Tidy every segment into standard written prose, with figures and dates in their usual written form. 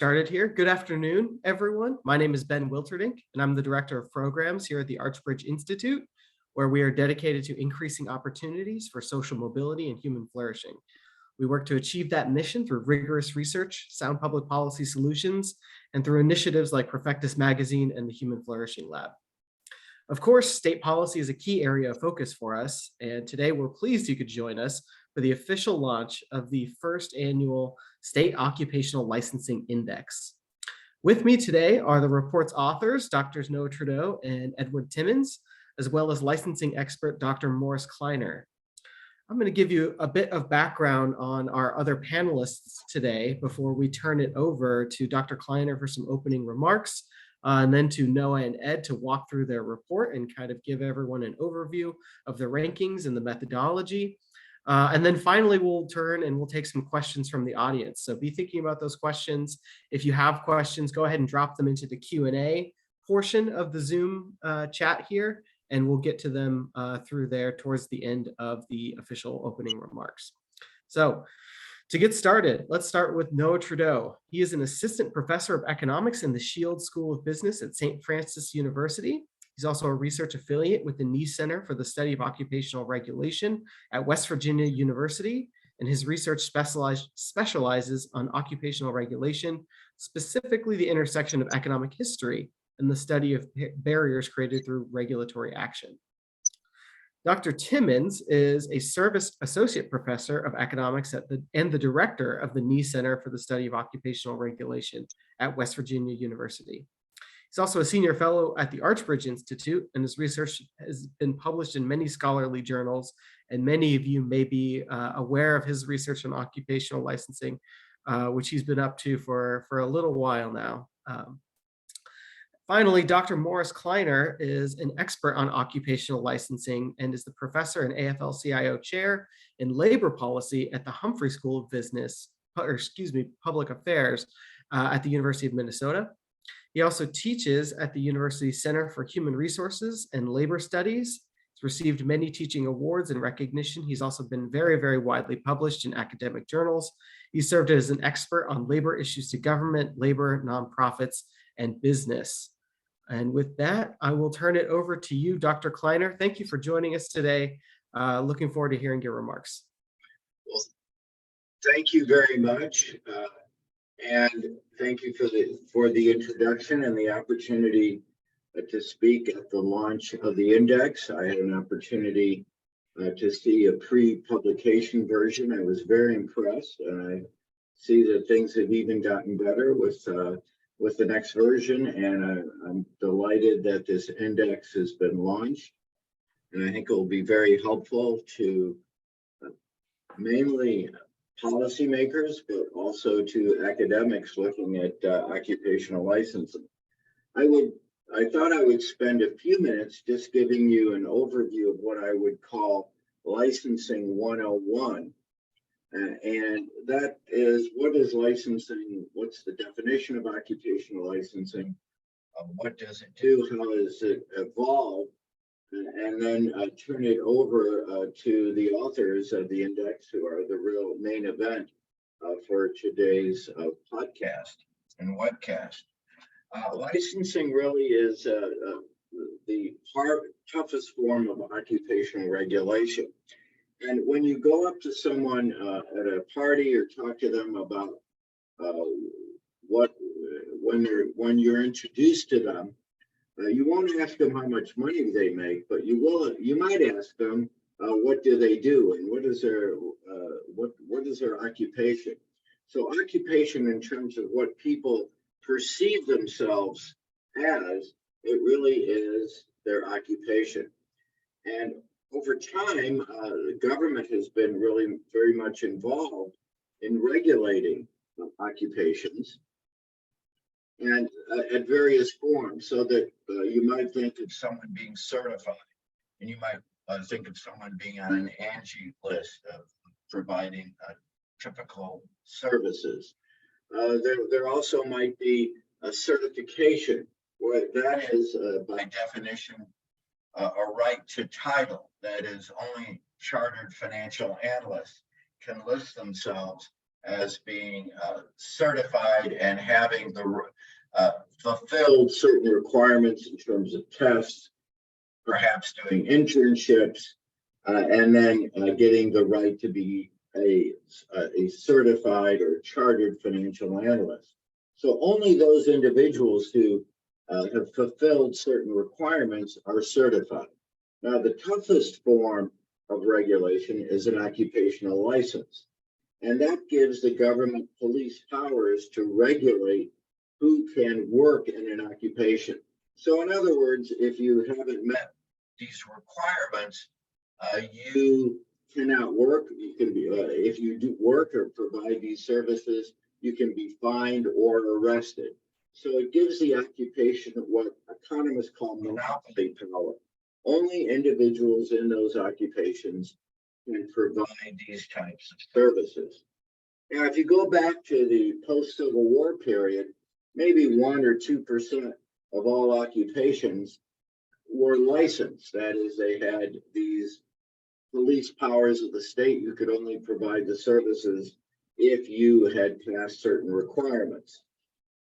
Started here. Good afternoon, everyone. My name is Ben Wilterdink, and I'm the Director of Programs here at the Archbridge Institute, where we are dedicated to increasing opportunities for social mobility and human flourishing. We work to achieve that mission through rigorous research, sound public policy solutions, and through initiatives like Perfectus Magazine and the Human Flourishing Lab. Of course, state policy is a key area of focus for us, and today we're pleased you could join us for the official launch of the first annual State Occupational Licensing Index. With me today are the report's authors, Drs. Noah Trudeau and Edward Timmons, as well as licensing expert Dr. Morris Kleiner. I'm going to give you a bit of background on our other panelists today before we turn it over to Dr. Kleiner for some opening remarks, and then to Noah and Ed to walk through their report and kind of give everyone an overview of the rankings and the methodology. And then finally, we'll turn and we'll take some questions from the audience. So be thinking about those questions. If you have questions, go ahead and drop them into the Q&A portion of the Zoom chat here, and we'll get to them through there towards the end of the official opening remarks. So to get started, let's start with Noah Trudeau. He is an assistant professor of economics in the Shields School of Business at St. Francis University. He's also a research affiliate with the Knee Center for the Study of Occupational Regulation at West Virginia University, and his research specializes on occupational regulation, specifically the intersection of economic history and the study of barriers created through regulatory action. Dr. Timmons is a Service Associate Professor of Economics and the Director of the Knee Center for the Study of Occupational Regulation at West Virginia University. He's also a Senior Fellow at the Archbridge Institute, and his research has been published in many scholarly journals, and many of you may be aware of his research on occupational licensing, which he's been up to for a little while now. Finally, Dr. Morris Kleiner is an expert on occupational licensing and is the professor and AFL-CIO chair in labor policy at the Humphrey School of Public Affairs at the University of Minnesota. He also teaches at the University Center for Human Resources and Labor Studies. He's received many teaching awards and recognition. He's also been very, very widely published in academic journals. He served as an expert on labor issues to government, labor, nonprofits, and business. And with that, I will turn it over to you, Dr. Kleiner. Thank you for joining us today. Looking forward to hearing your remarks. Well, thank you very much. And thank you for the introduction and the opportunity to speak at the launch of the index. I had an opportunity to see a pre-publication version. I was very impressed, and I see that things have even gotten better with the next version. And I'm delighted that this index has been launched, and I think it will be very helpful to mainly policymakers, but also to academics looking at occupational licensing. I thought I would spend a few minutes just giving you an overview of what I would call licensing 101. And that is, what is licensing? What's the definition of occupational licensing? What does it do? How does it evolve? And then turn it over to the authors of the index, who are the real main event for today's podcast and webcast. Licensing really is the toughest form of occupational regulation. And when you go up to someone at a party or talk to them about when you're introduced to them, you won't ask them how much money they make, but you might ask them what do they do and what is their occupation. So occupation, in terms of what people perceive themselves as, it really is their occupation. And over time, the government has been really very much involved in regulating occupations, and at various forms, so that you might think of someone being certified, and you might think of someone being on an ANSI list of providing typical services. There also might be a certification, where that is by definition a right to title. That is, only chartered financial analysts can list themselves as being certified and having the fulfilled certain requirements in terms of tests, perhaps doing internships, and then getting the right to be a certified or chartered financial analyst. So only those individuals who have fulfilled certain requirements are certified. Now, the toughest form of regulation is an occupational license, and that gives the government police powers to regulate who can work in an occupation. So in other words, if you haven't met these requirements, you cannot work. You can be, if you do work or provide these services, you can be fined or arrested. So it gives the occupation what economists call monopoly power. Only individuals in those occupations can provide these types of services. Now, if you go back to the post-Civil War period, maybe 1 or 2% of all occupations were licensed. That is, they had these police powers of the state. You could only provide the services if you had passed certain requirements.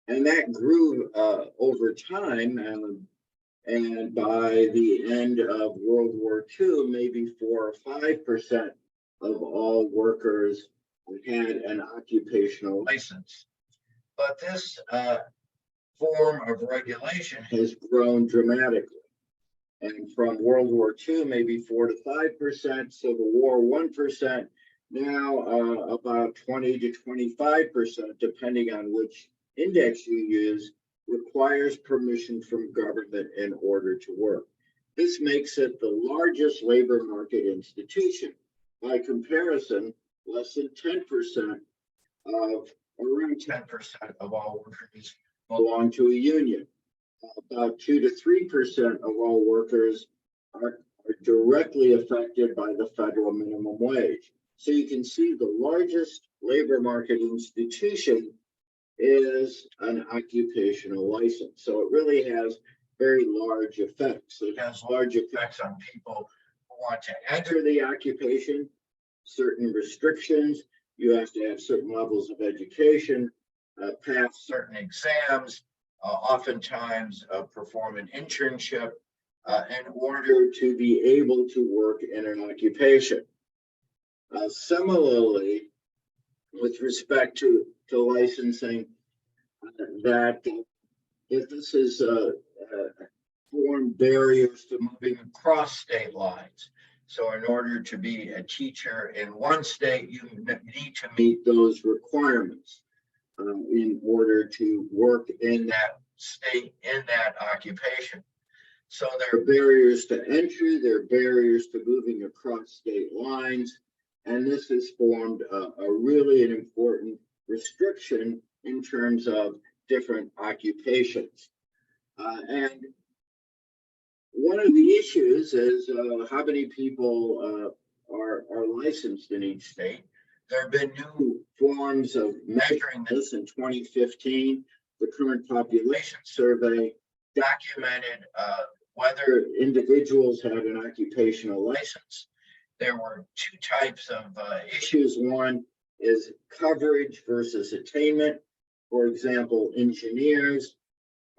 And that grew over time. And by the end of World War II, maybe 4 or 5% of all workers had an occupational license. But this form of regulation has grown dramatically. And from World War II, maybe 4 to 5%, Civil War 1%, now about 20 to 25%, depending on which index you use, requires permission from government in order to work. This makes it the largest labor market institution. By comparison, less than 10% of, around 10% of all workers belong to a union. About 2 to 3% of all workers are directly affected by the federal minimum wage. So you can see the largest labor market institution is an occupational license. So it really has very large effects. It has large effects on people who want to enter the occupation, certain restrictions. You have to have certain levels of education, pass certain exams, oftentimes perform an internship in order to be able to work in an occupation. Similarly, with respect to licensing, that if this is form barriers to moving across state lines. So in order to be a teacher in one state, you need to meet those requirements in order to work in that state, in that occupation. So there are barriers to entry, there are barriers to moving across state lines, and this has formed a really an important restriction in terms of different occupations. And one of the issues is how many people are licensed in each state. There have been new forms of measuring this. In 2015. The current population survey documented whether individuals had an occupational license. There were 2 types of issues. One is coverage versus attainment. For example, engineers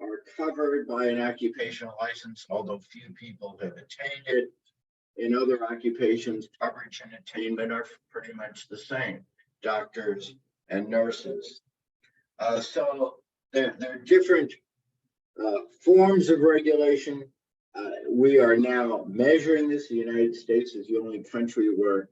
are covered by an occupational license, although few people have attained it. In other occupations, coverage and attainment are pretty much the same, doctors and nurses. So there are different forms of regulation. We are now measuring this. The United States is the only country where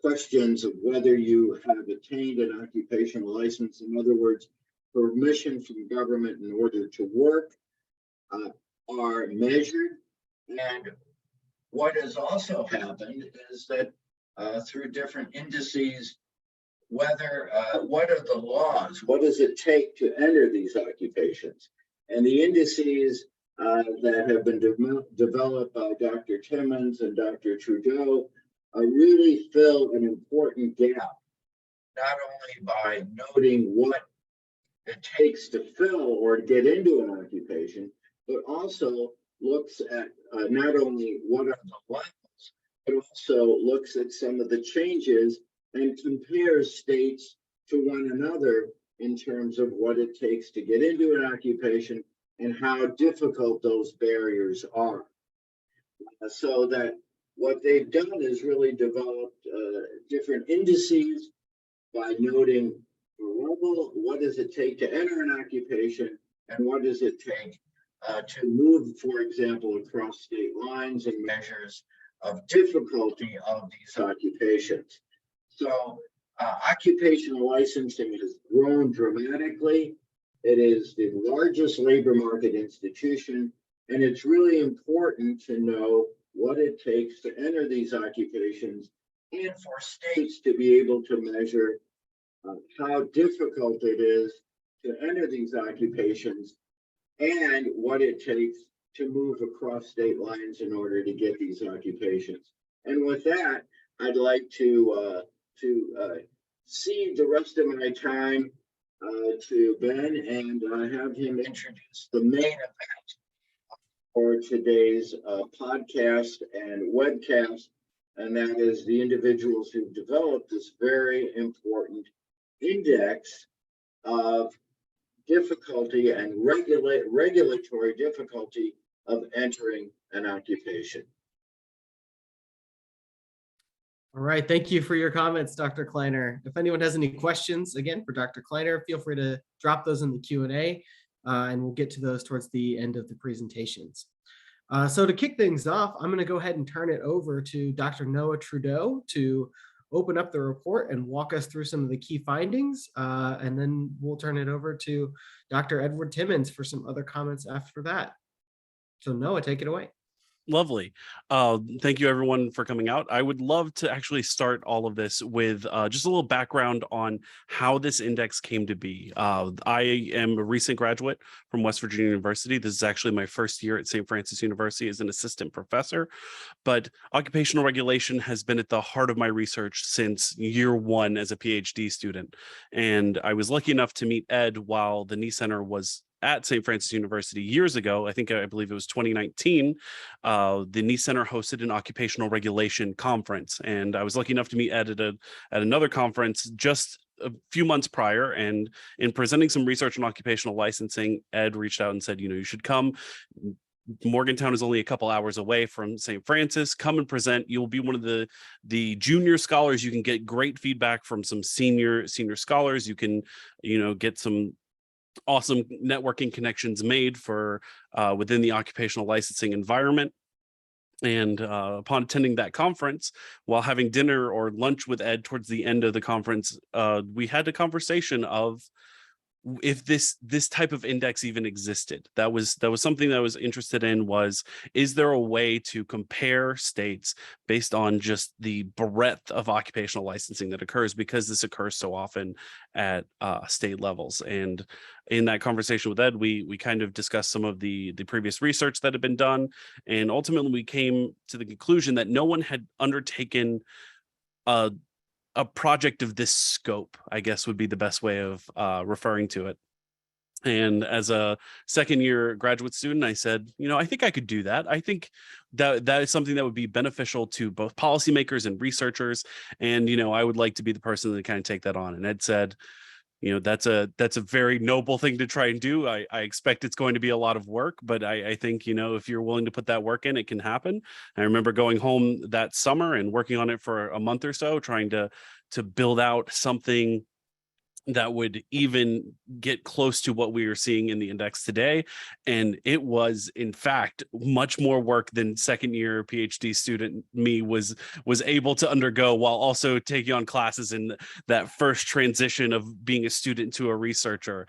questions of whether you have attained an occupational license, in other words, permission from government in order to work, are measured. And what has also happened is that through different indices, whether what are the laws, what does it take to enter these occupations? And the indices that have been developed by Dr. Timmons and Dr. Trudeau really fill an important gap, not only by noting what it takes to fill or get into an occupation, but also looks at not only what are the levels, but also looks at some of the changes and compares states to one another in terms of what it takes to get into an occupation and how difficult those barriers are. So that what they've done is really developed different indices by noting the level, what does it take to enter an occupation, and what does it take to move, for example, across state lines, and measures of difficulty of these occupations. So occupational licensing has grown dramatically. It is the largest labor market institution, and it's really important to know what it takes to enter these occupations, and for states to be able to measure how difficult it is to enter these occupations, and what it takes to move across state lines in order to get these occupations. And with that, I'd like to cede the rest of my time to Ben, and have him introduce the main event for today's podcast and webcast, and that is the individuals who developed this very important index of difficulty and regulatory difficulty of entering an occupation. All right, thank you for your comments, Dr. Kleiner. If anyone has any questions, again, for Dr. Kleiner, feel free to drop those in the Q&A, and we'll get to those towards the end of the presentations. So to kick things off, I'm going to go ahead and turn it over to Dr. Noah Trudeau to open up the report and walk us through some of the key findings, and then we'll turn it over to Dr. Edward Timmons for some other comments after that. So Noah, take it away. Lovely. Thank you everyone for coming out. I would love to actually start all of this with just a little background on how this index came to be. I am a recent graduate from West Virginia University. This is actually my first year at St. Francis University as an assistant professor, but occupational regulation has been at the heart of my research since year one as a PhD student. And I was lucky enough to meet Ed while the Knee Center was at St. Francis University years ago. I believe it was 2019. The Knee Center hosted an occupational regulation conference, and I was lucky enough to meet Ed at another conference just a few months prior. And in presenting some research on occupational licensing, Ed reached out and said, you should come. Morgantown is only a couple hours away from St. Francis. Come and present. You'll be one of the junior scholars. You can get great feedback from some senior scholars. You can, get some awesome networking connections made for within the occupational licensing environment. And upon attending that conference, while having dinner or lunch with Ed towards the end of the conference, we had a conversation of if this type of index even existed. That was something that I was interested in. Is there a way to compare states based on just the breadth of occupational licensing that occurs, because this occurs so often at state levels? And in that conversation with Ed, we kind of discussed some of the previous research that had been done, and ultimately we came to the conclusion that no one had undertaken a project of this scope, I guess would be the best way of referring to it. And as a second year graduate student, I said, I think I could do that. I think that is something that would be beneficial to both policymakers and researchers. And, I would like to be the person that kind of take that on. And Ed said, that's a very noble thing to try and do. I expect it's going to be a lot of work, but I think, if you're willing to put that work in, it can happen. I remember going home that summer and working on it for a month or so, trying to build out something that would even get close to what we are seeing in the index today. And it was, in fact, much more work than second year PhD student me was able to undergo, while also taking on classes in that first transition of being a student to a researcher.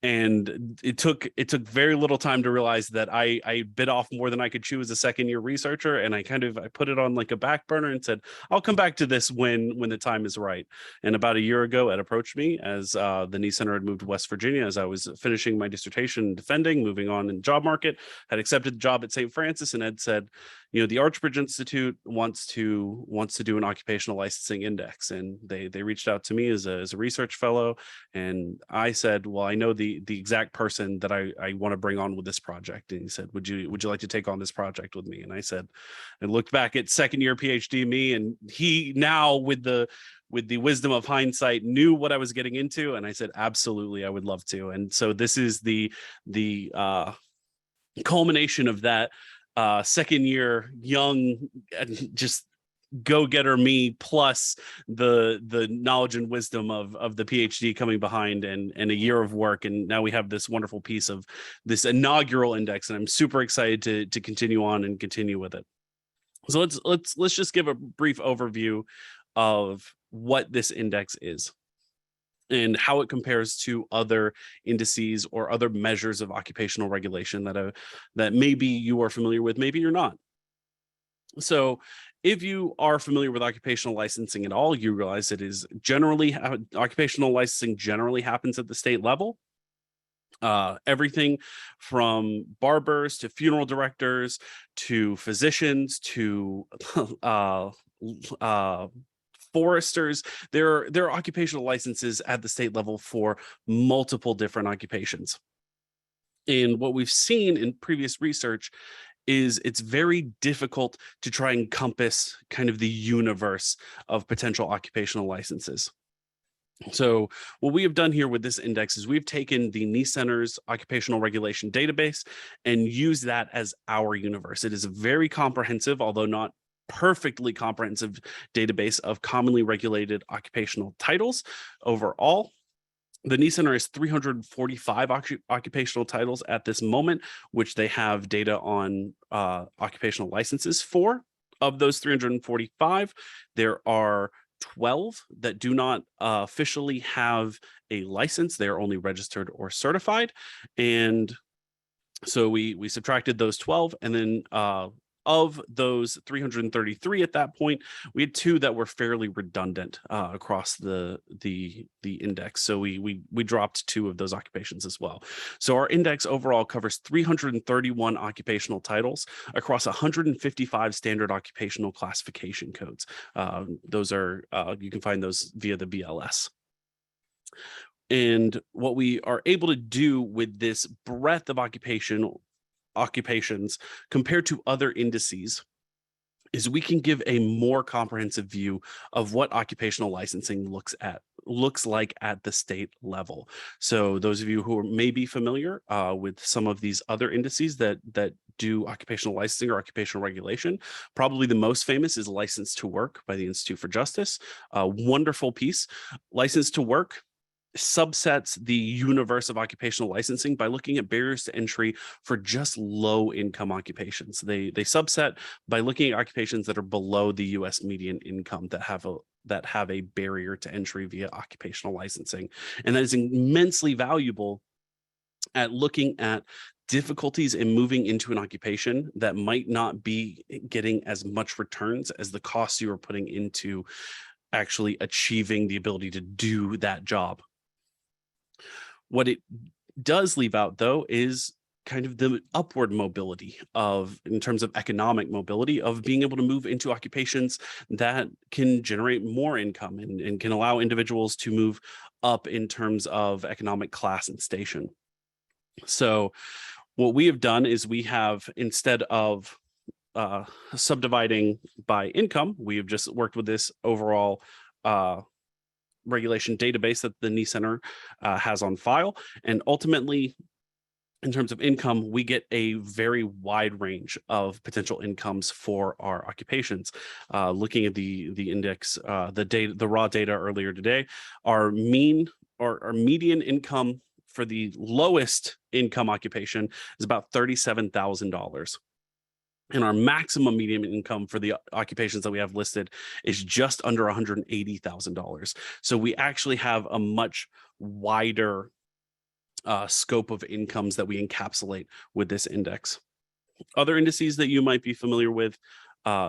And it took very little time to realize that I bit off more than I could chew as a second year researcher. And I put it on like a back burner and said, I'll come back to this when the time is right. And about a year ago, Ed approached me as the Knee Center had moved to West Virginia, as I was finishing my dissertation, defending, moving on in the job market, had accepted the job at St. Francis. And Ed said, the Archbridge Institute wants to do an occupational licensing index, and they reached out to me as a research fellow, and I said, well, I know the exact person that I want to bring on with this project. And he said, would you like to take on this project with me? And I said, and looked back at second year PhD me, and he now with the wisdom of hindsight knew what I was getting into, and I said, absolutely, I would love to. And so this is the culmination of that second year young, just go-getter me, plus the knowledge and wisdom of the PhD coming behind, and a year of work, and now we have this wonderful piece of this inaugural index, and I'm super excited to continue on and continue with it. So let's just give a brief overview of what this index is and how it compares to other indices or other measures of occupational regulation that maybe you are familiar with, maybe you're not. So if you are familiar with occupational licensing at all, you realize it is generally occupational licensing generally happens at the state level. Everything from barbers to funeral directors to physicians to foresters. There are occupational licenses at the state level for multiple different occupations. And what we've seen in previous research is it's very difficult to try and encompass kind of the universe of potential occupational licenses. So what we have done here with this index is we've taken the NICE Center's occupational regulation database and used that as our universe. It is a very comprehensive, although not perfectly comprehensive, database of commonly regulated occupational titles overall. The NICE Center has 345 occupational titles at this moment, which they have data on occupational licenses for. Of those 345, there are 12 that do not officially have a license. They are only registered or certified. And so we subtracted those 12, and then of those 333 at that point, we had 2 that were fairly redundant across the index. So we dropped 2 of those occupations as well. So our index overall covers 331 occupational titles across 155 standard occupational classification codes. Those are you can find those via the BLS. And what we are able to do with this breadth of occupations compared to other indices is we can give a more comprehensive view of what occupational licensing looks like at the state level. So those of you who may be familiar with some of these other indices that do occupational licensing or occupational regulation, probably the most famous is License to Work by the Institute for Justice. A wonderful piece. License to Work subsets the universe of occupational licensing by looking at barriers to entry for just low income occupations. They subset by looking at occupations that are below the US median income that have a barrier to entry via occupational licensing. And that is immensely valuable at looking at difficulties in moving into an occupation that might not be getting as much returns as the costs you are putting into actually achieving the ability to do that job. What it does leave out, though, is kind of the upward mobility in terms of economic mobility, of being able to move into occupations that can generate more income and can allow individuals to move up in terms of economic class and station. So what we have done is we have, instead of subdividing by income, we have just worked with this overall regulation database that the NICE Center has on file. And ultimately, in terms of income, we get a very wide range of potential incomes for our occupations. Looking at the index, the raw data earlier today, our median income for the lowest income occupation is about $37,000. And our maximum median income for the occupations that we have listed is just under $180,000. So we actually have a much wider scope of incomes that we encapsulate with this index. Other indices that you might be familiar with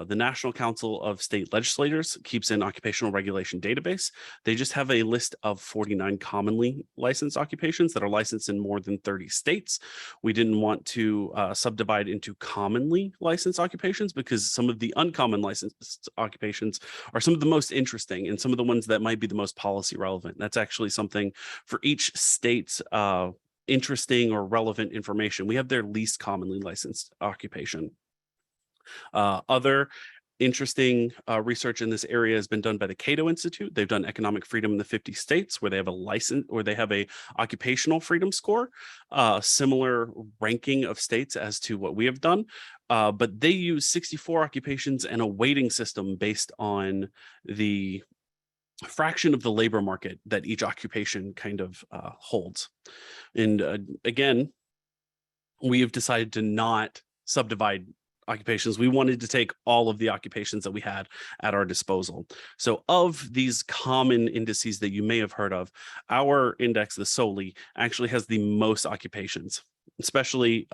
The National Council of State Legislators keeps an occupational regulation database. They just have a list of 49 commonly licensed occupations that are licensed in more than 30 states. We didn't want to subdivide into commonly licensed occupations because some of the uncommon licensed occupations are some of the most interesting and some of the ones that might be the most policy relevant. That's actually something for each state's interesting or relevant information. We have their least commonly licensed occupation. Other interesting research in this area has been done by the Cato Institute. They've done economic freedom in the 50 states where they have a license or they have a occupational freedom score, similar ranking of states as to what we have done. But they use 64 occupations and a weighting system based on the fraction of the labor market that each occupation kind of holds. And again, we have decided to not subdivide occupations. We wanted to take all of the occupations that we had at our disposal. So of these common indices that you may have heard of, our index, the SOLI, actually has the most occupations, especially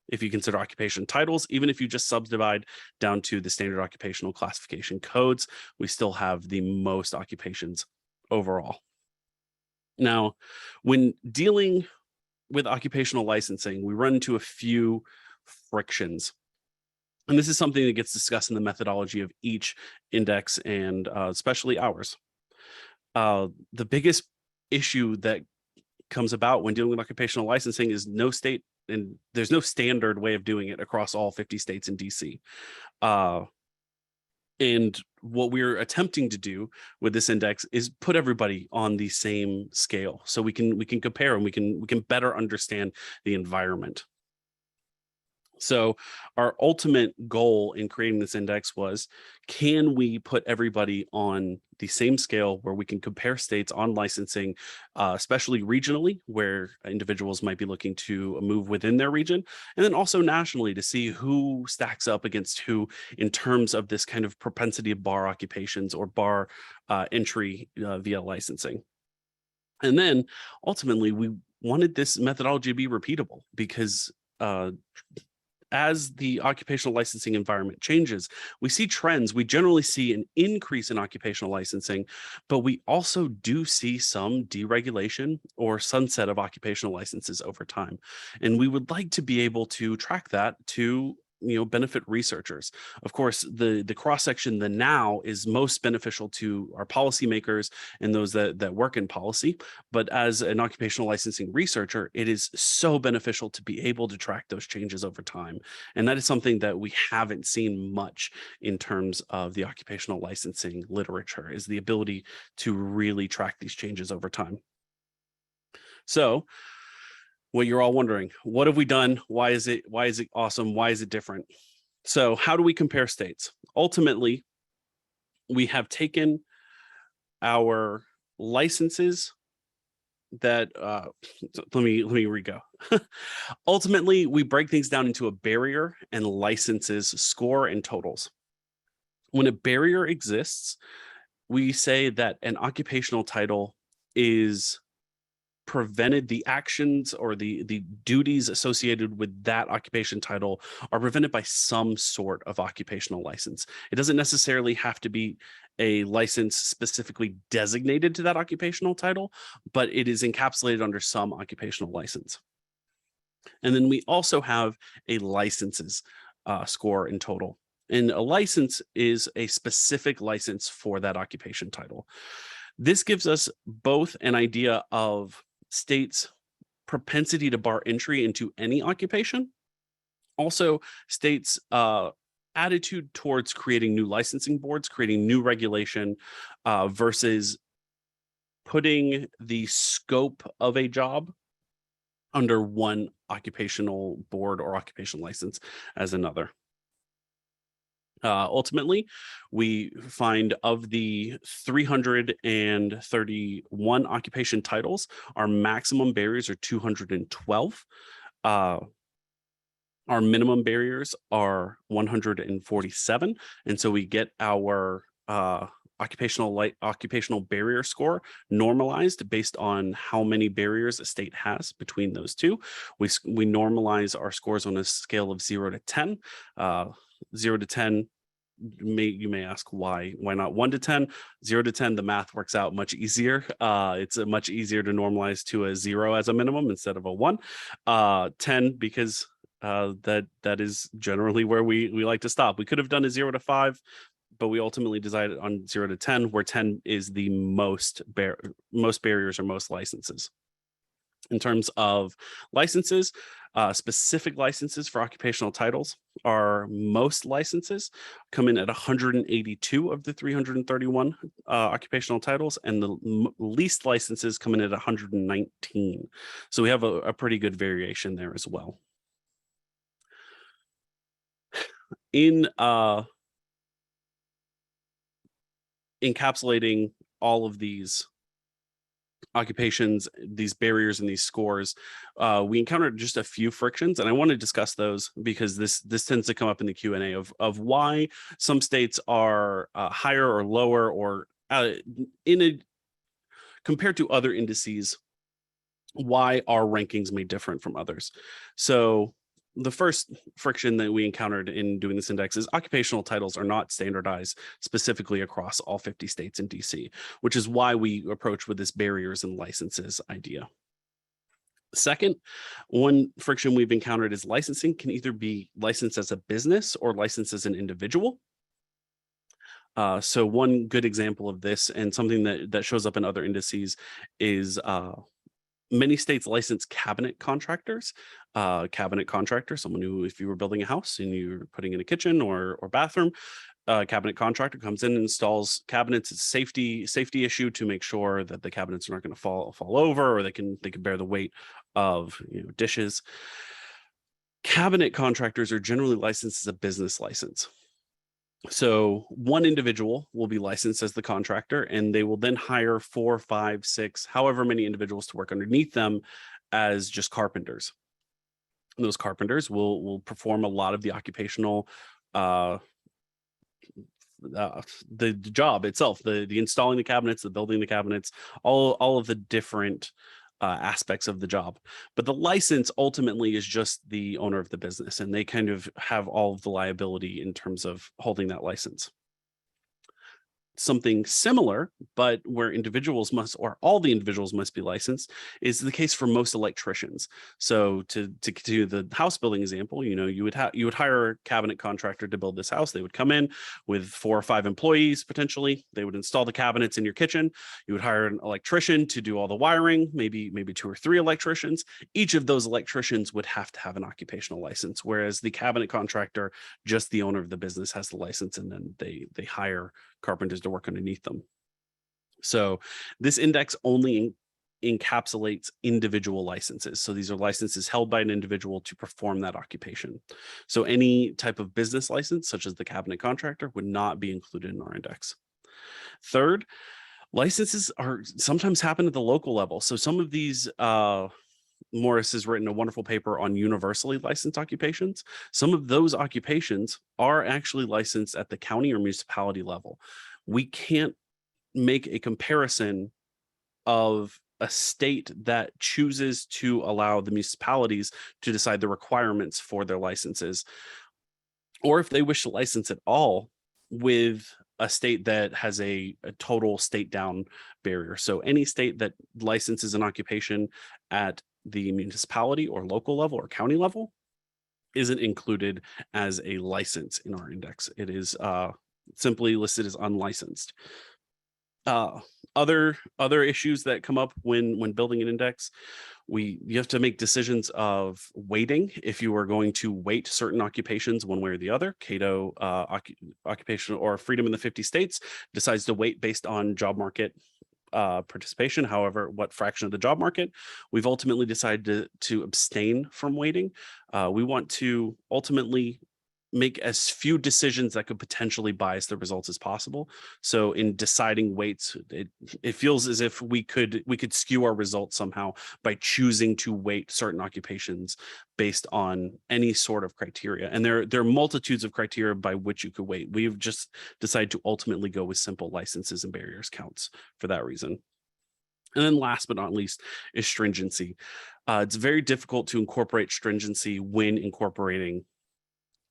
if you consider occupation titles. Even if you just subdivide down to the standard occupational classification codes, we still have the most occupations overall. Now, when dealing with occupational licensing, we run into a few frictions. And this is something that gets discussed in the methodology of each index and especially ours. The biggest issue that comes about when dealing with occupational licensing is no state, and there's no standard way of doing it across all 50 states in DC. And what we're attempting to do with this index is put everybody on the same scale so we can compare and we can better understand the environment. So our ultimate goal in creating this index was, can we put everybody on the same scale where we can compare states on licensing, especially regionally, where individuals might be looking to move within their region, and then also nationally to see who stacks up against who in terms of this kind of propensity of bar occupations or bar entry via licensing. And then ultimately, we wanted this methodology to be repeatable because as the occupational licensing environment changes, we see trends. We generally see an increase in occupational licensing, but we also do see some deregulation or sunset of occupational licenses over time. And we would like to be able to track that to benefit researchers. Of course, the cross-section, the now, is most beneficial to our policymakers and those that work in policy. But as an occupational licensing researcher, it is so beneficial to be able to track those changes over time. And that is something that we haven't seen much in terms of the occupational licensing literature, is the ability to really track these changes over time. So what you're all wondering, what have we done? Why is it awesome? Why is it different? So how do we compare states? Ultimately, we have taken our licenses that, let me re-go. Ultimately, we break things down into a barrier and licenses, score, and totals. When a barrier exists, we say that an occupational title is prevented, the actions or the duties associated with that occupation title are prevented by some sort of occupational license. It doesn't necessarily have to be a license specifically designated to that occupational title, but it is encapsulated under some occupational license. And then we also have a licenses score in total. And a license is a specific license for that occupation title. This gives us both an idea of states' propensity to bar entry into any occupation, also states' attitude towards creating new licensing boards, creating new regulation versus putting the scope of a job under one occupational board or occupation license as another. Ultimately, we find of the 331 occupation titles, our maximum barriers are 212. Our minimum barriers are 147. And so we get our occupational barrier score normalized based on how many barriers a state has between those two. We normalize our scores on a scale of 0 to 10. 0 to 10 you may ask why not 1 to 10, 0 to 10. The math works out much easier. It's much easier to normalize to a 0 as a minimum instead of a 1. 10 because that is generally where we like to stop. We could have done a 0 to 5, but we ultimately decided on 0 to 10, where 10 is the most barriers or most licenses. In terms of licenses, specific licenses for occupational titles, are most licenses come in at 182 of the 331 occupational titles, and the least licenses come in at 119. So we have a pretty good variation there as well. In encapsulating all of these occupations, these barriers and these scores, we encountered just a few frictions, and I want to discuss those because this tends to come up in the Q&A of why some states are higher or lower, or compared to other indices, why our rankings may differ from others. So the first friction that we encountered in doing this index is occupational titles are not standardized specifically across all 50 states in DC, which is why we approach with this barriers and licenses idea. Second, one friction we've encountered is licensing can either be licensed as a business or licensed as an individual. So one good example of this, and something that shows up in other indices, is many states license cabinet contractors. Cabinet contractor, someone who, if you were building a house and you're putting in a kitchen or bathroom, cabinet contractor comes in and installs cabinets. It's a safety issue to make sure that the cabinets are not going to fall over, or they can bear the weight of dishes. Cabinet contractors are generally licensed as a business license. So one individual will be licensed as the contractor, and they will then hire 4, 5, 6, however many individuals to work underneath them as just carpenters. And those carpenters will perform a lot of the occupational, the job itself, the installing the cabinets, the building the cabinets, all of the different aspects of the job. But the license ultimately is just the owner of the business, and they kind of have all of the liability in terms of holding that license. Something similar, but where individuals must, or all the individuals must be licensed, is the case for most electricians. So to the house building example, you would hire a cabinet contractor to build this house. They would come in with 4 or 5 employees potentially. They would install the cabinets in your kitchen. You would hire an electrician to do all the wiring, maybe 2 or 3 electricians. Each of those electricians would have to have an occupational license, whereas the cabinet contractor, just the owner of the business, has the license, and then they hire carpenters to work underneath them. So this index only encapsulates individual licenses. So these are licenses held by an individual to perform that occupation. So any type of business license, such as the cabinet contractor, would not be included in our index. Third, licenses are sometimes happen at the local level. So some of these, Morris has written a wonderful paper on universally licensed occupations. Some of those occupations are actually licensed at the county or municipality level. We can't make a comparison of a state that chooses to allow the municipalities to decide the requirements for their licenses, or if they wish to license at all, with a state that has a total state down barrier. So any state that licenses an occupation at the municipality or local level or county level isn't included as a license in our index. It is simply listed as unlicensed. Other issues that come up when building an index, you have to make decisions of weighting. If you are going to weight certain occupations one way or the other, Cato occupational or Freedom in the 50 States decides to weight based on job market participation. However, what fraction of the job market? We've ultimately decided to abstain from weighting. We want to ultimately make as few decisions that could potentially bias the results as possible. So in deciding weights, it feels as if we could skew our results somehow by choosing to weight certain occupations based on any sort of criteria. And there are multitudes of criteria by which you could weight. We've just decided to ultimately go with simple licenses and barriers counts for that reason. And then last but not least is stringency. It's very difficult to incorporate stringency when incorporating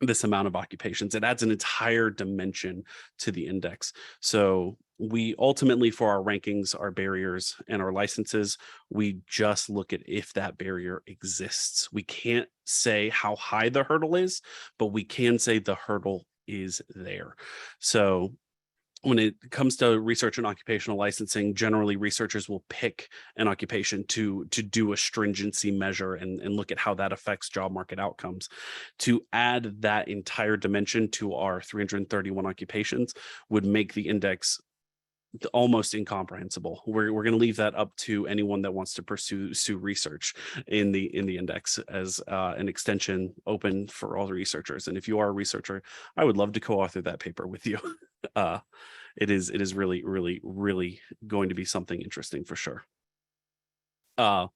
this amount of occupations. It adds an entire dimension to the index. So we ultimately, for our rankings, our barriers, and our licenses, we just look at if that barrier exists. We can't say how high the hurdle is, but we can say the hurdle is there. So when it comes to research and occupational licensing, generally researchers will pick an occupation to do a stringency measure and look at how that affects job market outcomes. To add that entire dimension to our 331 occupations would make the index almost incomprehensible. We're going to leave that up to anyone that wants to pursue research in the index as an extension open for all the researchers. And if you are a researcher, I would love to co-author that paper with you. It is really, really, really going to be something interesting for sure. Talk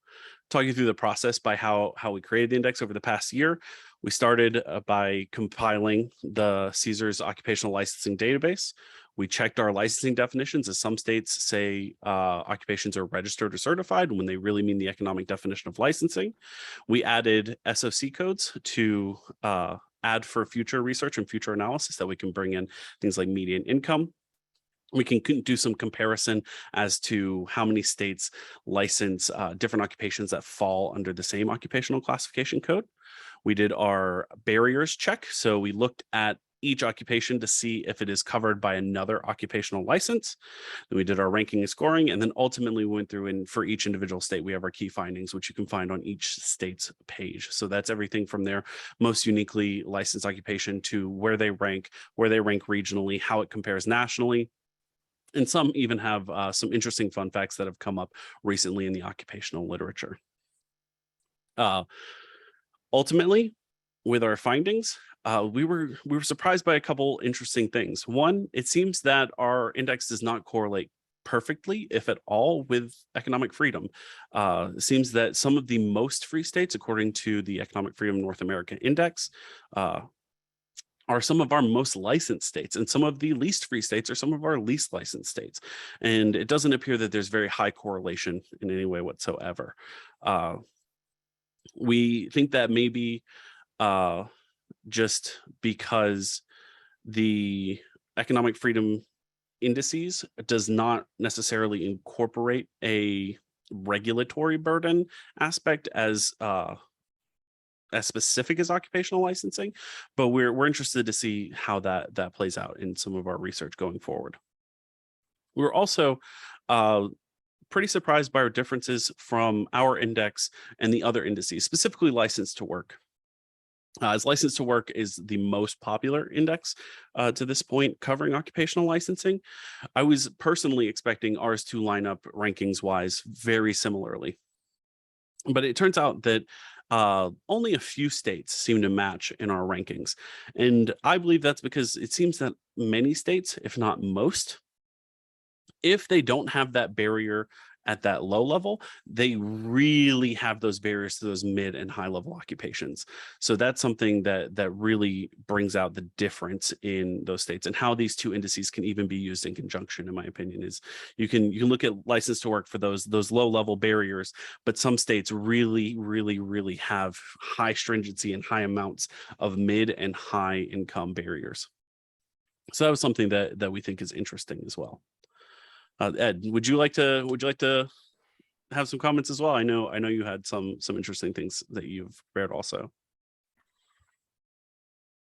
you through the process by how we created the index over the past year. We started by compiling the CSER's occupational licensing database. We checked our licensing definitions, as some states say occupations are registered or certified when they really mean the economic definition of licensing. We added SOC codes to add for future research and future analysis that we can bring in things like median income. We can do some comparison as to how many states license different occupations that fall under the same occupational classification code. We did our barriers check. So we looked at each occupation to see if it is covered by another occupational license. Then we did our ranking and scoring, and then ultimately we went through, and for each individual state, we have our key findings, which you can find on each state's page. So that's everything from their most uniquely licensed occupation to where they rank regionally, how it compares nationally. And some even have some interesting fun facts that have come up recently in the occupational literature. Ultimately, with our findings, we were surprised by a couple interesting things. One, it seems that our index does not correlate perfectly, if at all, with economic freedom. It seems that some of the most free states, according to the Economic Freedom North America Index, are some of our most licensed states, and some of the least free states are some of our least licensed states. And it doesn't appear that there's very high correlation in any way whatsoever. We think that maybe just because the economic freedom indices does not necessarily incorporate a regulatory burden aspect as specific as occupational licensing, but we're interested to see how that plays out in some of our research going forward. We're also pretty surprised by our differences from our index and the other indices, specifically license to work. As license to work is the most popular index to this point covering occupational licensing, I was personally expecting ours to line up rankings wise very similarly. But it turns out that only a few states seem to match in our rankings. And I believe that's because it seems that many states, if not most, if they don't have that barrier at that low level, they really have those barriers to those mid and high level occupations. So that's something that really brings out the difference in those states, and how these two indices can even be used in conjunction, in my opinion, is you can look at license to work for those low level barriers, but some states really have high stringency and high amounts of mid and high income barriers. So that was something that we think is interesting as well. Ed, would you like to have some comments as well? I know you had some interesting things that you've read also.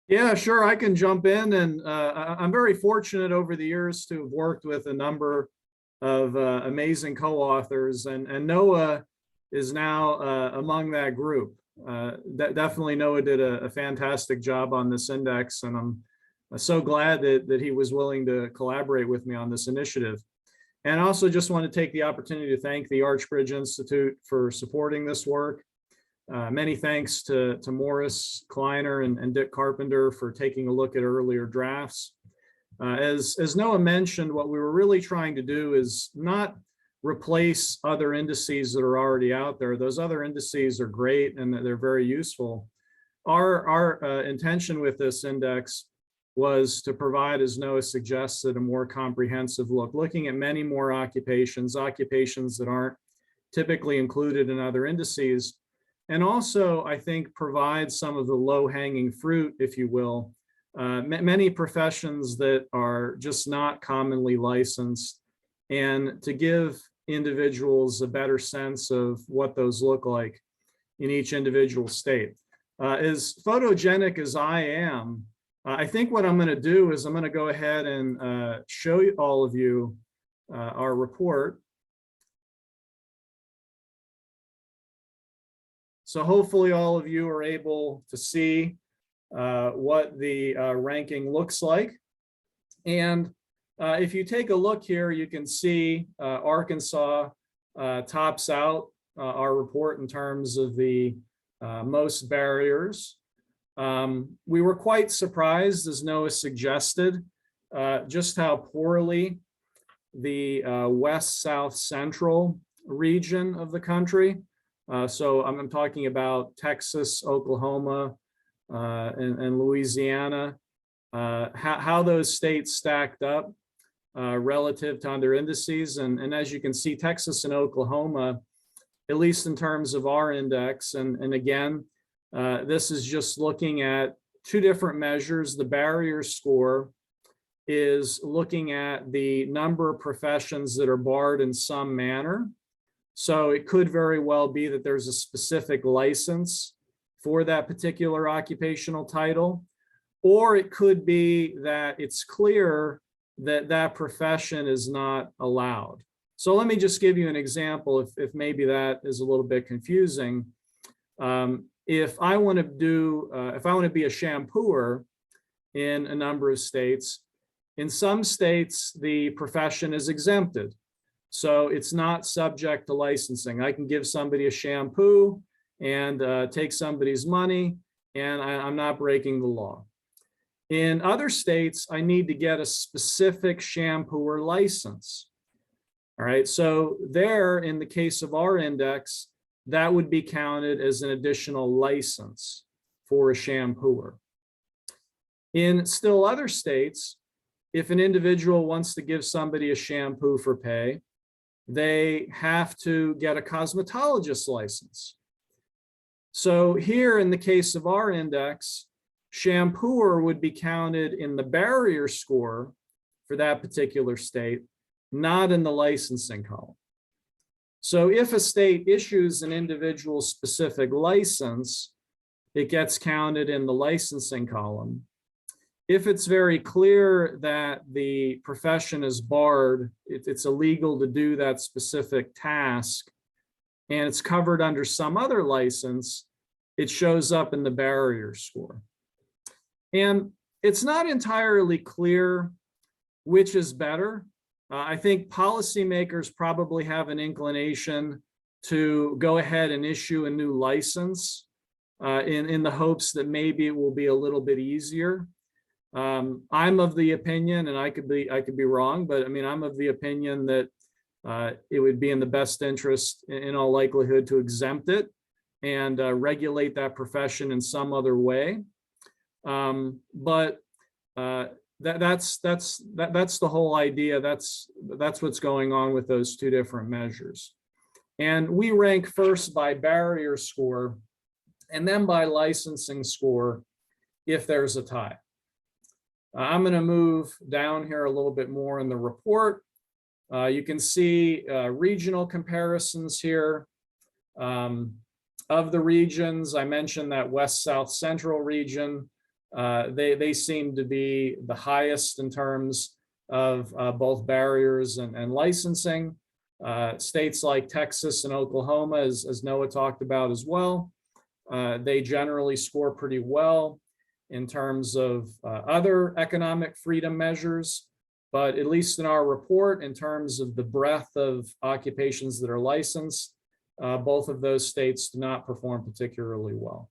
Yeah, sure. I can jump in, and I'm very fortunate over the years to have worked with a number of amazing co-authors, and Noah is now among that group. Definitely Noah did a fantastic job on this index, and I'm so glad that he was willing to collaborate with me on this initiative. And I also just want to take the opportunity to thank the Archbridge Institute for supporting this work. Many thanks to Morris, Kleiner, and Dick Carpenter for taking a look at earlier drafts. As Noah mentioned, what we were really trying to do is not replace other indices that are already out there. Those other indices are great and they're very useful. Our intention with this index was to provide, as Noah suggested, a more comprehensive look, looking at many more occupations that aren't typically included in other indices, and also I think provide some of the low-hanging fruit, if you will. Many professions that are just not commonly licensed, and to give individuals a better sense of what those look like in each individual state. As photogenic as I am, I think what I'm going to do is I'm going to go ahead and show all of you our report. So hopefully all of you are able to see what the ranking looks like. And if you take a look here, you can see Arkansas tops out our report in terms of the most barriers. We were quite surprised, as Noah suggested, just how poorly the west, south, central region of the country. So I'm talking about Texas, Oklahoma, and Louisiana, how those states stacked up relative to other indices. And as you can see, Texas and Oklahoma, at least in terms of our index, and again, this is just looking at two different measures. The barrier score is looking at the number of professions that are barred in some manner. So it could very well be that there's a specific license for that particular occupational title, or it could be that it's clear that that profession is not allowed. So let me just give you an example if maybe that is a little bit confusing. If I want to be a shampooer in a number of states, in some states, the profession is exempted. So it's not subject to licensing. I can give somebody a shampoo and take somebody's money, and I'm not breaking the law. In other states, I need to get a specific shampooer license. All right, so there, in the case of our index, that would be counted as an additional license for a shampooer. In still other states, if an individual wants to give somebody a shampoo for pay, they have to get a cosmetologist license. So here, in the case of our index, shampooer would be counted in the barrier score for that particular state, not in the licensing column. So if a state issues an individual specific license, it gets counted in the licensing column. If it's very clear that the profession is barred, it's illegal to do that specific task, and it's covered under some other license, it shows up in the barrier score. And it's not entirely clear which is better. I think policymakers probably have an inclination to go ahead and issue a new license in the hopes that maybe it will be a little bit easier. I'm of the opinion, and I could be wrong, but I mean, I'm of the opinion that it would be in the best interest, in all likelihood, to exempt it and regulate that profession in some other way. But that's the whole idea. That's what's going on with those two different measures. And we rank first by barrier score and then by licensing score if there's a tie. I'm going to move down here a little bit more in the report. You can see regional comparisons here. Of the regions, I mentioned that West, South, Central region. They seem to be the highest in terms of both barriers and licensing. States like Texas and Oklahoma, as Noah talked about as well, they generally score pretty well in terms of other economic freedom measures. But at least in our report, in terms of the breadth of occupations that are licensed, both of those states do not perform particularly well.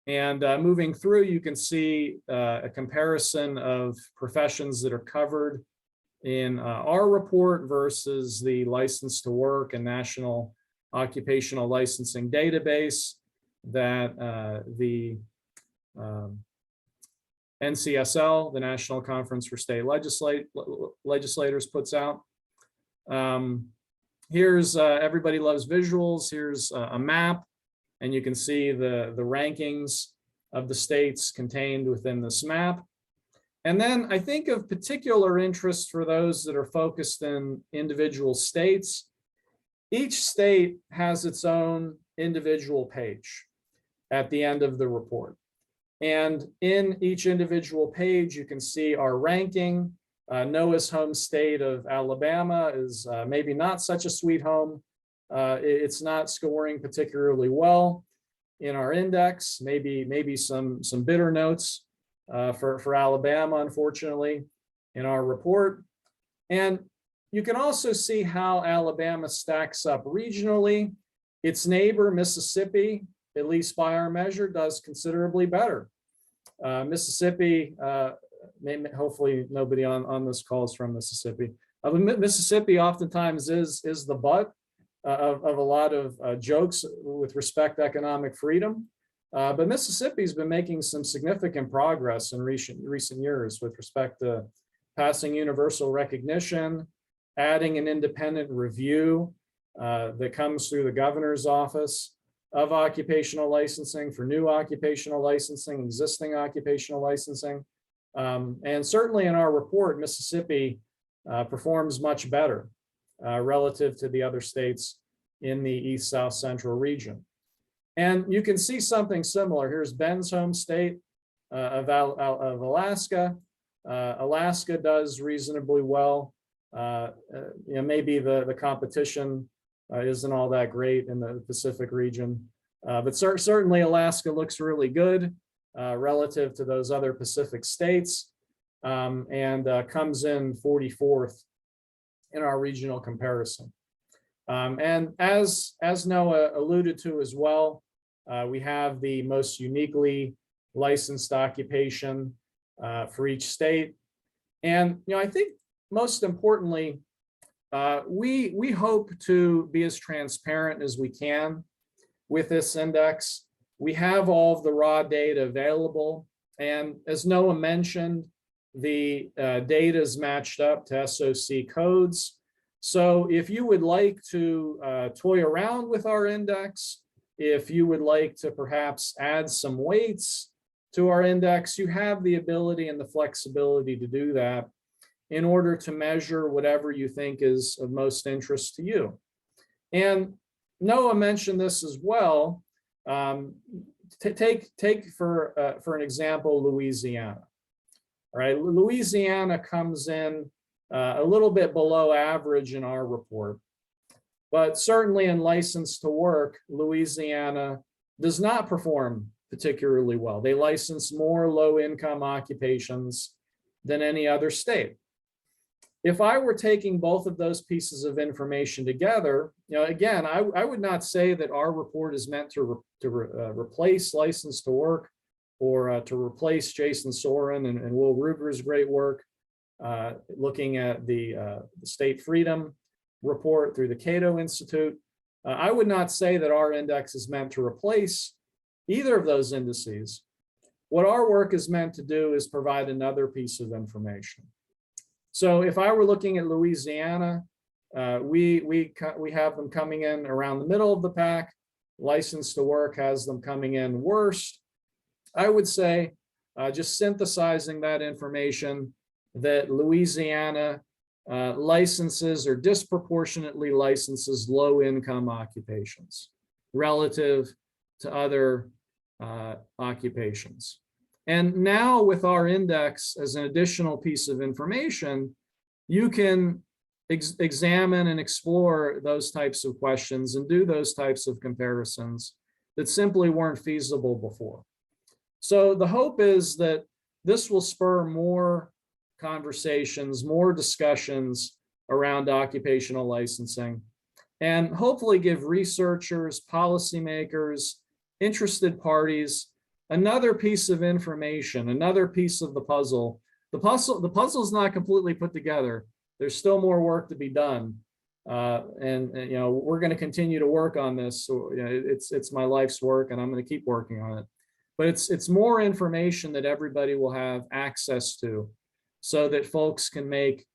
And moving through, you can see a comparison of professions that are covered in our report versus the License to Work and National Occupational Licensing Database that the NCSL, the National Conference for State Legislators, puts out. Here's everybody loves visuals. Here's a map And you can see the rankings of the states contained within this map. And then I think of particular interest for those that are focused in individual states. Each state has its own individual page at the end of the report. And in each individual page, you can see our ranking. Noah's home state of Alabama is maybe not such a sweet home. It's not scoring particularly well in our index. Maybe some bitter notes for Alabama, unfortunately, in our report. And you can also see how Alabama stacks up regionally. Its neighbor, Mississippi, at least by our measure, does considerably better. Mississippi, hopefully nobody on this call is from Mississippi. Mississippi oftentimes is the butt of a lot of jokes with respect to economic freedom. But Mississippi's been making some significant progress in recent years with respect to passing universal recognition, adding an independent review that comes through the governor's office of occupational licensing for new occupational licensing, existing occupational licensing. And certainly in our report, Mississippi performs much better relative to the other states in the East South Central region. And you can see something similar. Here's Ben's home state of Alaska. Alaska does reasonably well. Maybe the competition isn't all that great in the Pacific region, but certainly Alaska looks really good relative to those other Pacific states, and comes in 44th in our regional comparison. And as Noah alluded to as well, we have the most uniquely licensed occupation for each state. And I think most importantly, we hope to be as transparent as we can with this index. We have all of the raw data available. And as Noah mentioned, the data is matched up to SOC codes. So if you would like to toy around with our index, if you would like to perhaps add some weights to our index, you have the ability and the flexibility to do that in order to measure whatever you think is of most interest to you. And Noah mentioned this as well. Take for an example, Louisiana. All right, Louisiana comes in a little bit below average in our report, but certainly in license to work, Louisiana does not perform particularly well. They license more low-income occupations than any other state. If I were taking both of those pieces of information together, again, I would not say that our report is meant to replace license to work or to replace Jason Soren and Will Ruger's great work, looking at the State Freedom Report through the Cato Institute. I would not say that our index is meant to replace either of those indices. What our work is meant to do is provide another piece of information. So if I were looking at Louisiana, we have them coming in around the middle of the pack. License to work has them coming in worst. I would say, just synthesizing that information, that Louisiana licenses or disproportionately licenses low-income occupations relative to other occupations. And now with our index as an additional piece of information, you can examine and explore those types of questions and do those types of comparisons that simply weren't feasible before. So the hope is that this will spur more conversations, more discussions around occupational licensing, and hopefully give researchers, policymakers, interested parties another piece of information, another piece of the puzzle. The puzzle is not completely put together. There's still more work to be done, and we're going to continue to work on this. So it's my life's work, and I'm going to keep working on it. But it's more information that everybody will have access to, so that folks can make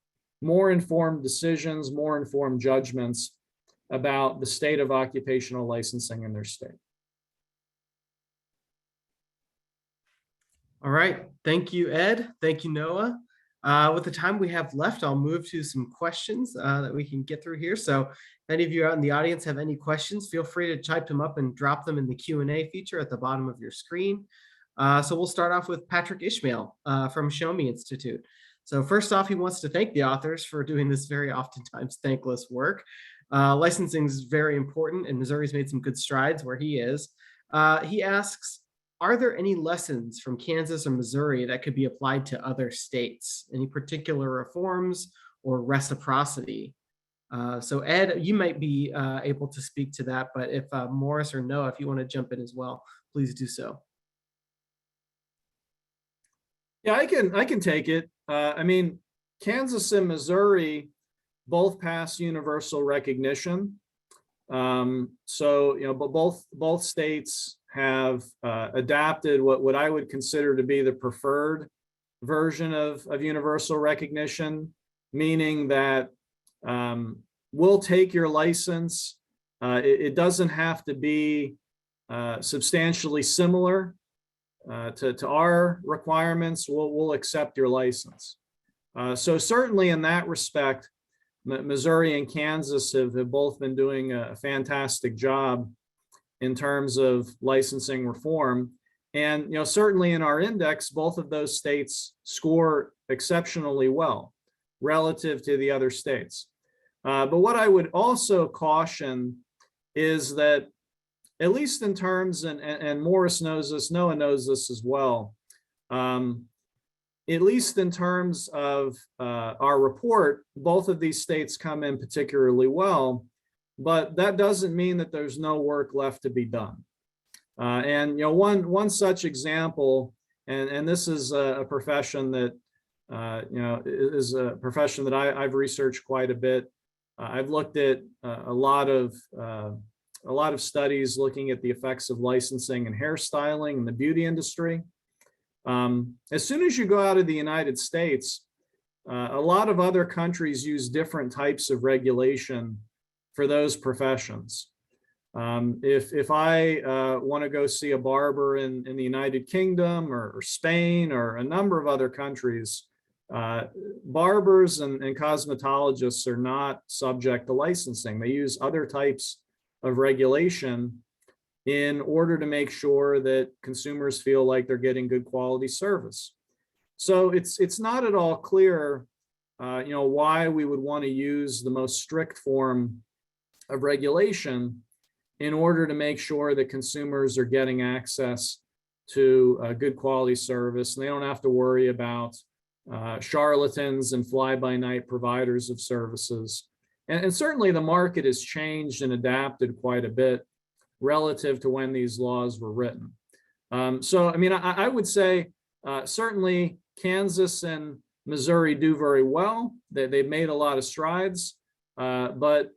more informed decisions, more informed judgments about the state of occupational licensing in their state. All right. Thank you, Ed. Thank you, Noah. With the time we have left, I'll move to some questions that we can get through here. So if any of you out in the audience have any questions, feel free to type them up and drop them in the Q&A feature at the bottom of your screen. So we'll start off with Patrick Ishmael from Show Me Institute. So first off, he wants to thank the authors for doing this very oftentimes thankless work. Licensing is very important, and Missouri's made some good strides where he is. He asks, are there any lessons from Kansas or Missouri that could be applied to other states? Any particular reforms or reciprocity? So Ed, you might be able to speak to that, but if Morris or Noah, if you want to jump in as well, please do so. Yeah, I can take it. I mean, Kansas and Missouri both passed universal recognition. So, but both states have adapted what I would consider to be the preferred version of universal recognition, meaning that we'll take your license. It doesn't have to be substantially similar to our requirements. We'll accept your license. So certainly in that respect, Missouri and Kansas have both been doing a fantastic job in terms of licensing reform. And certainly in our index, both of those states score exceptionally well relative to the other states. But what I would also caution is that, at least in terms, and Morris knows this, Noah knows this as well, at least in terms of our report, both of these states come in particularly well, but that doesn't mean that there's no work left to be done. And one such example, and this is a profession that is a profession that I've researched quite a bit. I've looked at a lot of studies looking at the effects of licensing and hairstyling in the beauty industry. As soon as you go out of the United States, a lot of other countries use different types of regulation for those professions. If I want to go see a barber in the United Kingdom or Spain or a number of other countries, barbers and cosmetologists are not subject to licensing. They use other types of regulation in order to make sure that consumers feel like they're getting good quality service. So it's not at all clear, why we would want to use the most strict form of regulation in order to make sure that consumers are getting access to good quality service, and they don't have to worry about charlatans and fly-by-night providers of services. And certainly the market has changed and adapted quite a bit relative to when these laws were written. So, I mean, I would say certainly Kansas and Missouri do very well. They've made a lot of strides, but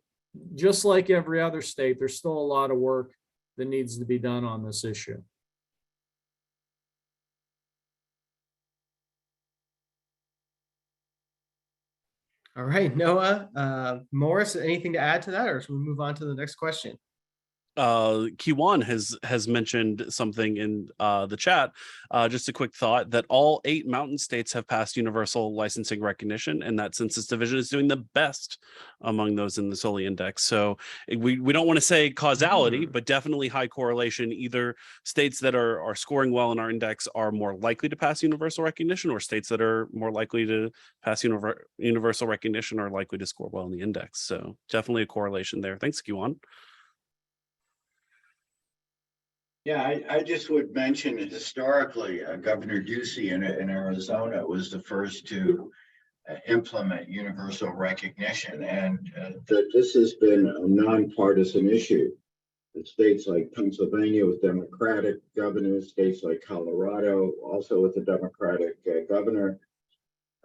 just like every other state, there's still a lot of work that needs to be done on this issue. All right, Noah, Morris, anything to add to that, or should we move on to the next question? Kiwan has mentioned something in the chat. Just a quick thought that all 8 mountain states have passed universal licensing recognition, and that Census Division is doing the best among those in the SOLI index. So we don't want to say causality, but definitely high correlation. Either states that are scoring well in our index are more likely to pass universal recognition, or states that are more likely to pass universal recognition are likely to score well in the index. So definitely a correlation there. Thanks, Kiwan. Yeah, I just would mention that historically, Governor Ducey in Arizona was the first to implement universal recognition, and that this has been a nonpartisan issue. In states like Pennsylvania with Democratic governors, states like Colorado, also with a Democratic governor,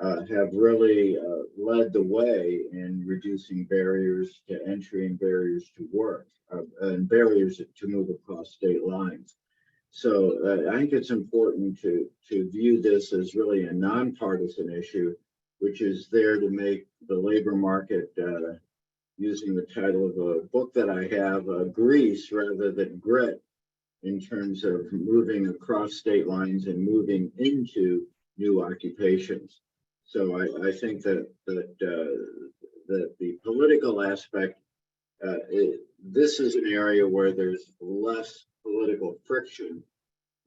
have really led the way in reducing barriers to entry and barriers to work and barriers to move across state lines. So I think it's important to view this as really a nonpartisan issue, which is there to make the labor market, using the title of a book that I have, grease rather than grit, in terms of moving across state lines and moving into new occupations. So I think that the political aspect, this is an area where there's less political friction,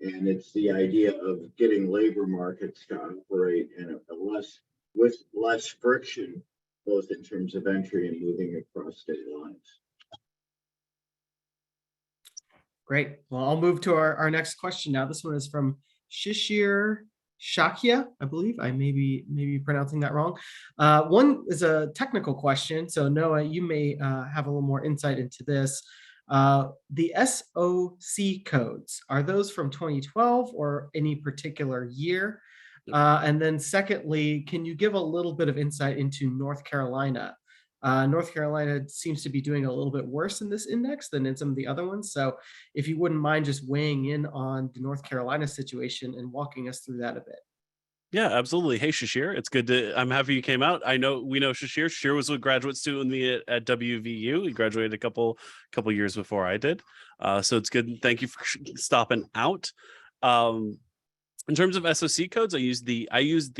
and it's the idea of getting labor markets to operate in with less friction, both in terms of entry and moving across state lines. Great. Well, I'll move to our next question now. This one is from Shishir Shakya, I believe. I may be pronouncing that wrong. One is a technical question. So Noah, you may have a little more insight into this. The SOC codes, are those from 2012 or any particular year? And then secondly, can you give a little bit of insight into North Carolina? North Carolina seems to be doing a little bit worse in this index than in some of the other ones. So if you wouldn't mind just weighing in on the North Carolina situation and walking us through that a bit. Yeah, absolutely. Hey, Shashir, it's good I'm happy you came out. We know Shashir. Shashir was a graduate student with me at WVU. He graduated a couple years before I did. So it's good. Thank you for stopping out. In terms of SOC codes, I used the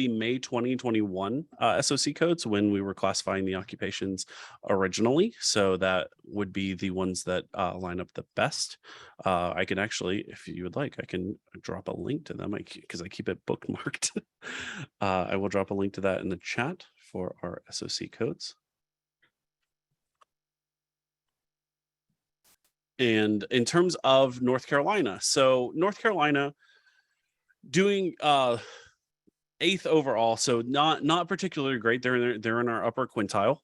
May 2021 SOC codes when we were classifying the occupations originally. So that would be the ones that line up the best. I can actually, if you would like, I can drop a link to them because I keep it bookmarked. I will drop a link to that in the chat for our SOC codes. And in terms of North Carolina, so North Carolina, doing 8th overall, so not particularly great. They're in our upper quintile,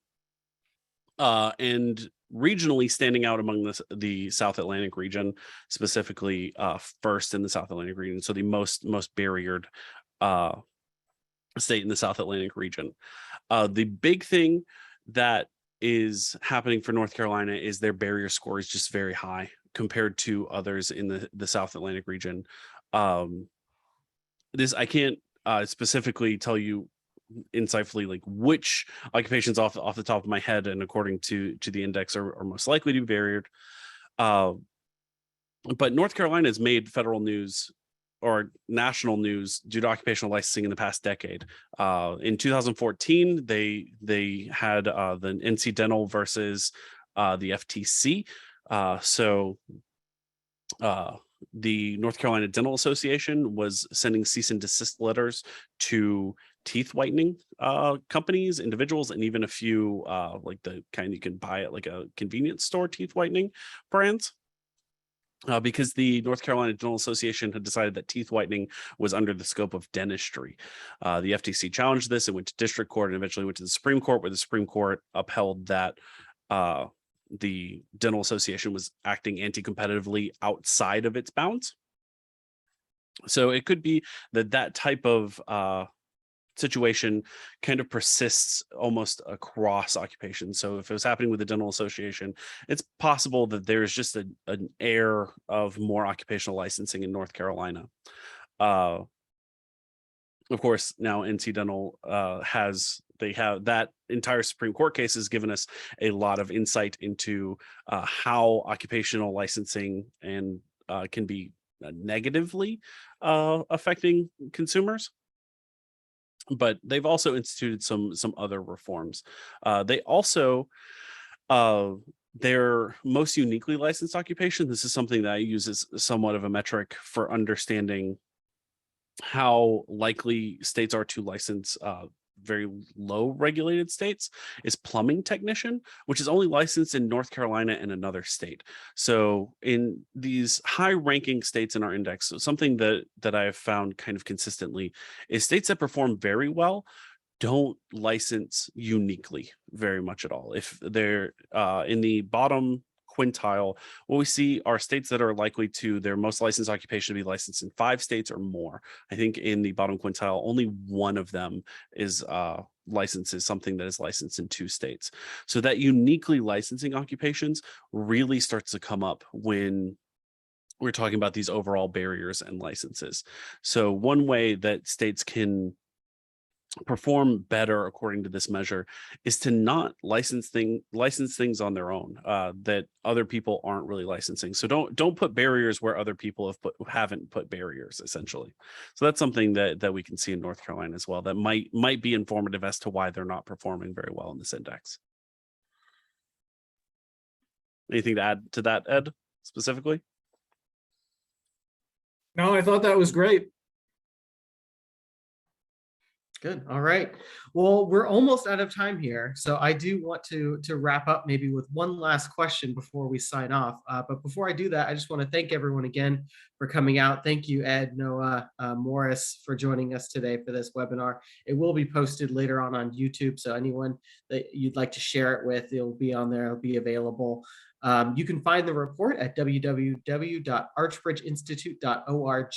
and regionally standing out among the South Atlantic region, specifically first in the South Atlantic region. So the most barriered state in the South Atlantic region. The big thing that is happening for North Carolina is their barrier score is just very high compared to others in the South Atlantic region. This I can't specifically tell you insightfully like which occupations off the top of my head and according to the index are most likely to be barriered. But North Carolina has made federal news or national news due to occupational licensing in the past decade. In 2014, they had the NC Dental versus the FTC. The North Carolina Dental Association was sending cease and desist letters to teeth whitening companies, individuals, and even a few like the kind you can buy at like a convenience store teeth whitening brands. Because the North Carolina Dental Association had decided that teeth whitening was under the scope of dentistry. The FTC challenged this and went to district court and eventually went to the Supreme Court, where the Supreme Court upheld that the Dental Association was acting anti-competitively outside of its bounds. So it could be that type of situation kind of persists almost across occupations. So if it was happening with the Dental Association, it's possible that there's just an air of more occupational licensing in North Carolina. Of course, now NC Dental they have that entire Supreme Court case has given us a lot of insight into how occupational licensing and can be negatively affecting consumers. But they've also instituted some other reforms. They also their most uniquely licensed occupation. This is something that I use as somewhat of a metric for understanding how likely states are to license very low regulated states, is plumbing technician, which is only licensed in North Carolina and another state. So in these high ranking states in our index, so something that I have found kind of consistently is states that perform very well don't license uniquely very much at all. If they're in the bottom quintile, what we see are states that are likely to their most licensed occupation to be licensed in 5 states or more. I think in the bottom quintile, only one of them is licenses something that is licensed in 2 states. So that uniquely licensing occupations really starts to come up when we're talking about these overall barriers and licenses. So one way that states can perform better according to this measure is to not license things on their own that other people aren't really licensing. So don't put barriers where other people haven't put barriers, essentially. So that's something that we can see in North Carolina as well that might be informative as to why they're not performing very well in this index. Anything to add to that, Ed, specifically? No, I thought that was great. Good. All right. Well, we're almost out of time here. So I do want to wrap up maybe with one last question before we sign off. But before I do that, I just want to thank everyone again for coming out. Thank you, Ed, Noah, Morris, for joining us today for this webinar. It will be posted later on YouTube. So anyone that you'd like to share it with, it'll be on there. It'll be available. You can find the report at www.archbridgeinstitute.org.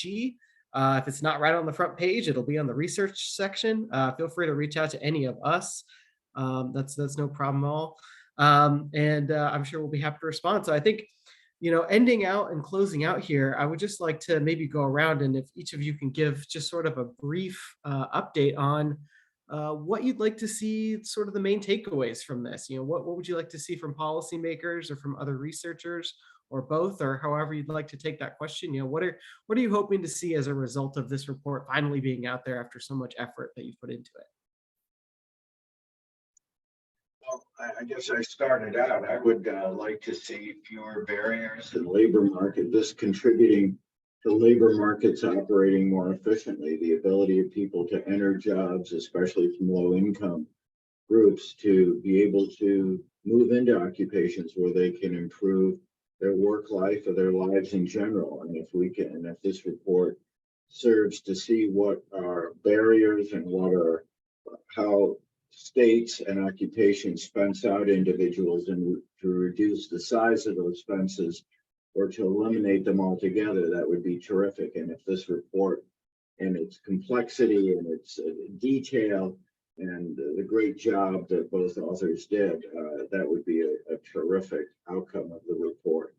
If it's not right on the front page, it'll be on the research section. Feel free to reach out to any of us. That's no problem at all. I'm sure we'll be happy to respond. So I think, ending out and closing out here, I would just like to maybe go around, and if each of you can give just sort of a brief update on what you'd like to see, sort of the main takeaways from this. What would you like to see from policymakers or from other researchers, or both, or however you'd like to take that question? What are you hoping to see as a result of this report finally being out there after so much effort that you've put into it? Well, I guess I started out. I would like to see fewer barriers in the labor market, this contributing to labor markets operating more efficiently, the ability of people to enter jobs, especially from low income groups, to be able to move into occupations where they can improve their work life or their lives in general. And if this report serves to see what are barriers and how states and occupations fence out individuals and to reduce the size of those fences or to eliminate them altogether, that would be terrific. And if this report and its complexity and its detail and the great job that both authors did, that would be a terrific outcome of the report.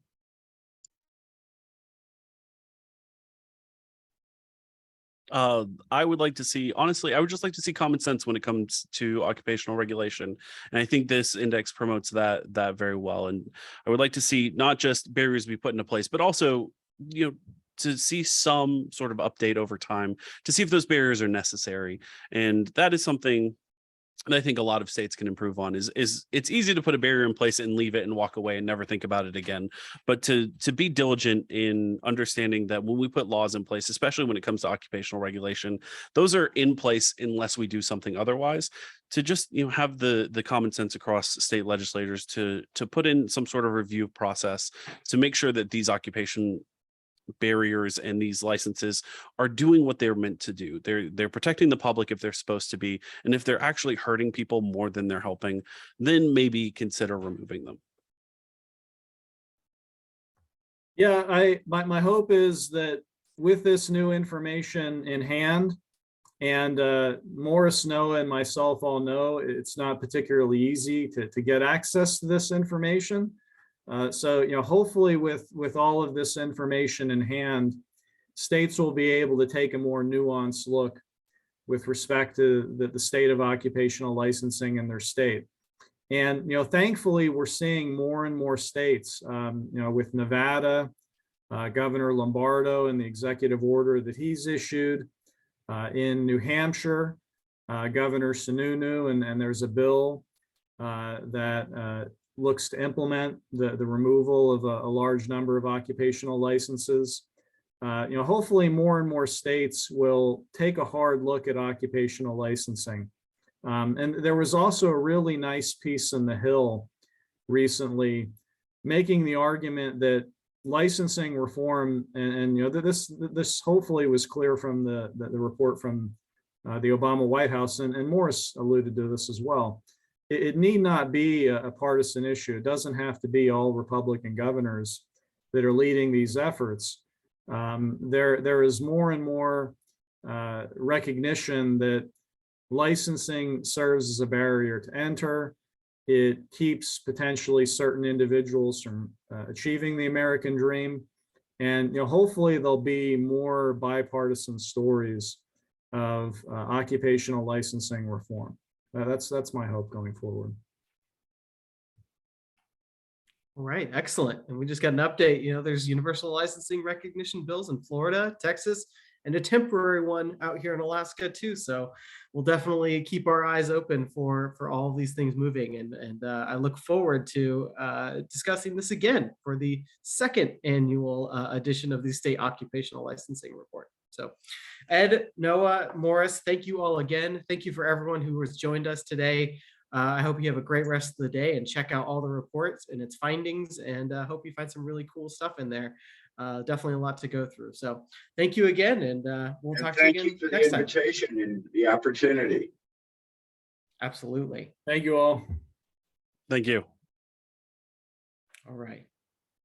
I would like to see, honestly, I would just like to see common sense when it comes to occupational regulation. And I think this index promotes that very well. And I would like to see not just barriers be put into place, but also, to see some sort of update over time to see if those barriers are necessary. And that is something that I think a lot of states can improve on. Is it's easy to put a barrier in place and leave it and walk away and never think about it again. But to be diligent in understanding that when we put laws in place, especially when it comes to occupational regulation, those are in place unless we do something otherwise. To just have the common sense across state legislators to put in some sort of review process to make sure that these occupation barriers and these licenses are doing what they're meant to do. They're protecting the public if they're supposed to be, and if they're actually hurting people more than they're helping, then maybe consider removing them. Yeah, my hope is that with this new information in hand, and Morris, Noah, and myself all know it's not particularly easy to get access to this information. So, hopefully with all of this information in hand, states will be able to take a more nuanced look with respect to the state of occupational licensing in their state. And, thankfully, we're seeing more and more states, with Nevada, Governor Lombardo and the executive order that he's issued, in New Hampshire, Governor Sununu, and there's a bill that looks to implement the removal of a large number of occupational licenses. Hopefully more and more states will take a hard look at occupational licensing. And there was also a really nice piece in the Hill recently making the argument that licensing reform, and this hopefully was clear from the report from the Obama White House, and Morris alluded to this as well. It need not be a partisan issue. It doesn't have to be all Republican governors that are leading these efforts. There is more and more recognition that licensing serves as a barrier to enter. It keeps potentially certain individuals from achieving the American dream. And hopefully there'll be more bipartisan stories of occupational licensing reform. That's my hope going forward. All right, excellent. And we just got an update. There's universal licensing recognition bills in Florida, Texas, and a temporary one out here in Alaska too. So we'll definitely keep our eyes open for all of these things moving. And I look forward to discussing this again for the second annual edition of the State Occupational Licensing Report. So Ed, Noah, Morris, thank you all again. Thank you for everyone who has joined us today. I hope you have a great rest of the day and check out all the reports and its findings, and hope you find some really cool stuff in there. Definitely a lot to go through. So thank you again, and we'll And talk to you thank again you for the next time. invitation and the opportunity. Absolutely. Thank you all. Thank you. All right.